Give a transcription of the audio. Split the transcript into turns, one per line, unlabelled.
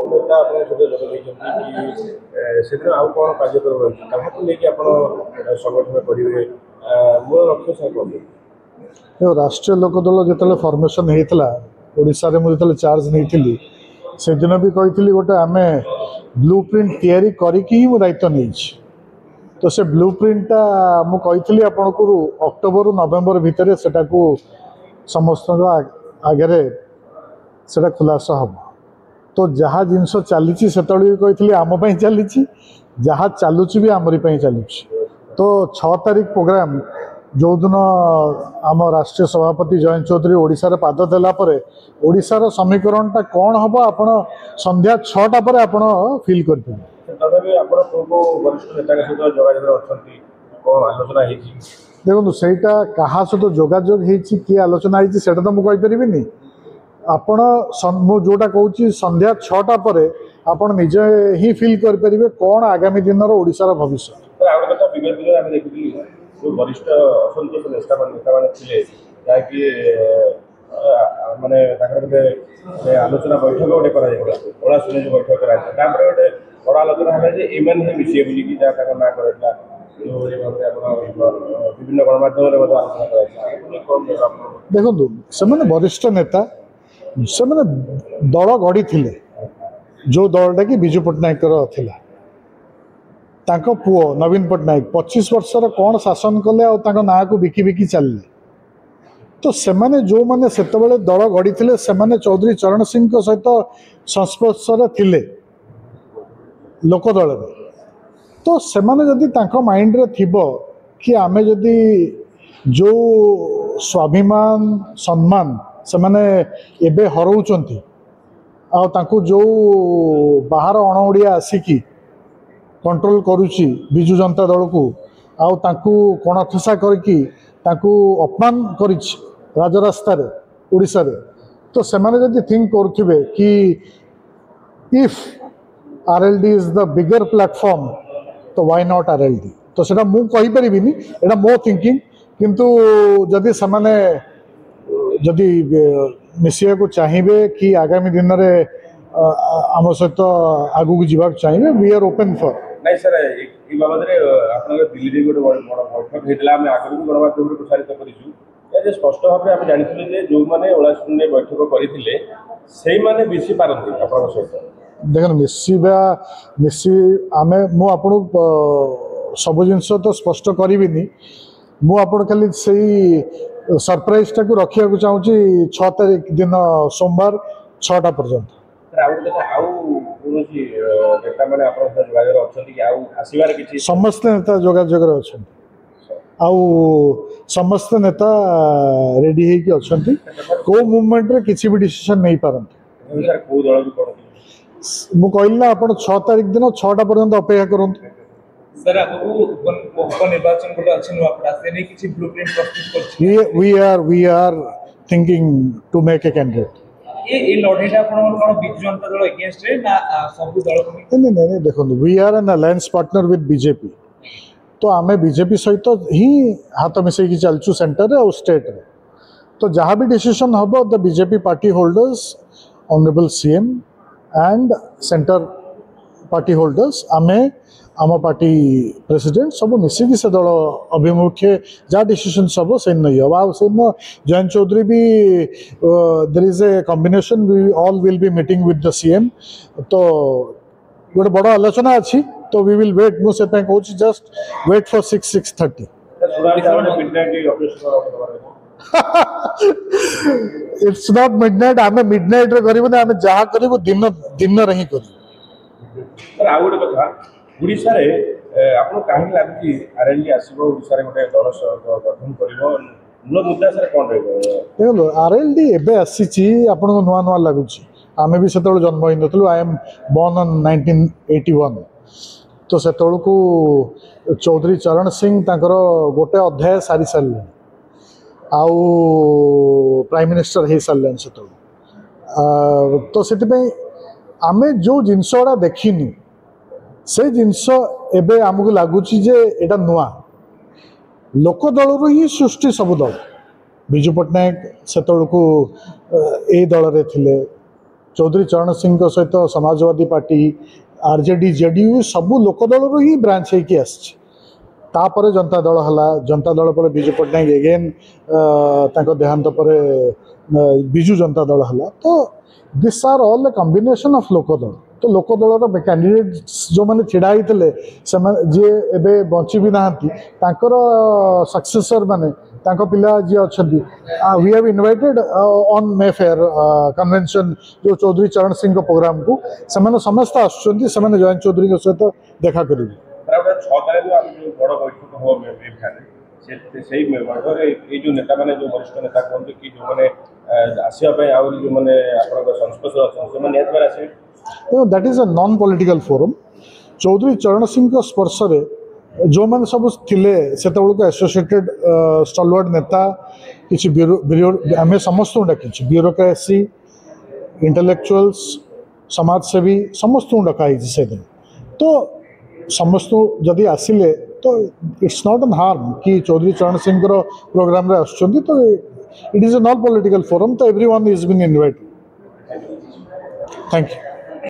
नेता आपन सहित जोग देइछन्ति कि सेदिन आउ कोन कार्यक्रम रहछि काहाकु लेकि आपन संगठन करिवे मूल लक्ष्य सर कोन
देखो राष्ट्रीय लोकदल जो फर्मेसन होता ओडिशा रे मुझे चार्ज नहीं से दिन भी कही गोटे आम ब्लू प्रिंट तैयारी करके ही दायित्व नहीं तो से ब्लू प्रिंटा मुझे आपन को अक्टोबर नवेम्बर भितर सेटा को समस्त आगे से खुलासा हम तो जहाँ जिनस चली से कही आमपाई चली जहाँ चलुची भी आमरी चलुची तो 6 तारीख प्रोग्राम जो दिन आम राष्ट्रीय सभापति जयंत चौधरी ओडिशा रे पाद देला परे ओडिशार समीकरणटा कौन हम आपण संध्या 6टा पर आपण फील करते देखो सहीटा क्या सहित जोगाजोग किए आलोचना होती तो मुझे कहीपरि आपण जोटा कहूँ संध्या 6टा पर आपण निजे ही फील करेंगे कौन आगामी दिन ओडिशार भविष्य
जो वरिष्ठ असंतोष नेता मैंने थे जहाँकि माने आलोचना बैठक गोटे कड़ा सुनी बैठक करापर गोटे बड़ा आलोचना है एम मिसे बोलिकी जहाँ ना कराइला विभिन्न गणमाध्यम आलोचना
देखो से वरिष्ठ नेता से दल गढ़ी जो दलटा कि विजु पट्टनायक तांको पुओ नवीन पट्टनायक 25 वर्षर कौन शासन कले आ ना को बिकी बिकी चलिए तो सेमाने जो माने सेतबेले दल गढ़ी से चौधरी चरण सिंह सहित संस्पर्श थिले लोकदल तो सेमाने जदि तांको माइंड रे थिबो कि आमे जदि जो स्वाभिमान सम्मान से माने एबे हरौचंती आ तांको जो बाहर अणओडिया आसिकी कंट्रोल करुच्ची विजु जनता दल को आउ कणथसा करके अपमान कर राजरास्ता ओडिशा रे तो सेमाने जदि थिंक करुथिबे कि if RLD is the bigger platform तो व्हाई नॉट आरएलडी तो सेटा मु कहि परिबिनी एटा मो थिंकिंग किंतु जदि सेमाने जदि मिसिया को चाहिए कि आगामी दिन रे आम सहित आगू जावाक चाहिए वी आर ओपन फॉर
नहीं सर ये बाबद दिल्ली गोटे बड़ बैठक होता है आगे भी गणमाध्यम प्रसारित करूँ स्पष्ट भाव में जानी जो मैंने ओलाशून्य बैठक करते मिसी पारती आप सहित
देख मिसी आम मुझे सब जिनस तो स्पष्ट करी मुझे खाली से सरप्राइज टाक रखा चाहूँगी 6 तारीख दिन सोमवार 6टा पर्यंत समस्त नेता जोगाजोग समस्त नेता रेडी होती को मूवमेंट रे किसी भी डिसीजन नहीं पारती मु कहली ना आप 6 तारीख दिन 6टा पर्यंत अपेक्षा करूँ
सर उपनिर्वाचन गोटे अच्छे नुआ किसी ब्लूप्रिंट प्रस्तुत कर
we are thinking to make a candidate
ये लड़ाईटा कोन बिजु जनता दल अगेंस्ट रे ना सब दल को
नहीं देखो we are an alliance partner with BJP तो आम बीजेपी सहित ही हाथ मिसई चलचु सेंटर रे और स्टेट रे तो जहाँ भी डिसीजन हम the BJP party holders honourable CM and centre party holders आमे आम पार्टी प्रेसिडेंट सब मिसिकी से दल अभिमुखे जहाँ डिसीजन सब से नहीं हम से जयंत चौधरी भी there is a combination we all will be meeting with the CM तो गोटे बड़ आलोचना अच्छी तो वी विल वेट मुझे कहूँ just wait for 6:30 it's not midnight आम मिडनाइट रे करिबो आम जहाँ करिबो दिन दिन रे ही करिबो
आ गोटे कथा ओडिशा रे आपन काहे लागुची आरएलडी आसीबो ओडिशा रे गोटे दल गठन करिवो मूल मुद्दा सर कोन रहबो
देखो आरएलडी एबे आसीची आपन को नुआ नुआ लागुची आमे भी सेतळ जन्म होई नथलु आई एम बोर्न ऑन 1981 तो सेतळ को चौधरी चरण सिंह ताकर गोटे अध्याय सारी सारले आउ प्राइम मिनिस्टर हे सारले सेतळ तो सेति आमे जो जिनसोडा देखिनु से जिनस एबे आमको लगुच एटा नुआ लोकदल ही सृष्टि सब दल विजु पट्टनायक से ए दल रे थिले चौधरी चरण सिंह सहित समाजवादी पार्टी आरजेडी जेडीयू सबू लोकदल ही ब्रांच होगी आसपर जनता दल है जनता दल पर विजु पट्टनायक एगेन देहांत पर विजु जनता दल है तो this are all a combination of Lokdal तो लोकदल कैंडिडेट जो मैंने छिड़ा होते जी ए बची भी ना सक्सेसर माने पिला जी अच्छा we have invited on May fair convention जो चौधरी चरण सिंह प्रोग्राम को से समस्त आसुँच जयंत चौधरी सहित देखा करेंगे
6 तारीख जो बड़ बैठक हो से बैठक जो नेता मैंने जो वरिष्ठ नेता कहते कि जो मैंने आसवाई आउरी जो मैंने संस्पर्श अच्छे
that is a non political forum Chaudhary Charan Singh स्पर्श जो मैंने सब थिले से एसोसिएटेड स्टलवर्ड नेता किसी आम समस्त डाकी ब्यूरोक्रेसी इंटेलेक्चुअल्स समाजसेवी समस्त डकाई से दिन तो समस्त जदि आसिले तो इट्स नॉट एन हार्म कि चौधरी चरण सिंह प्रोग्राम रे आसुचंदी तो it is a non political forum तो everyone is been invited thank you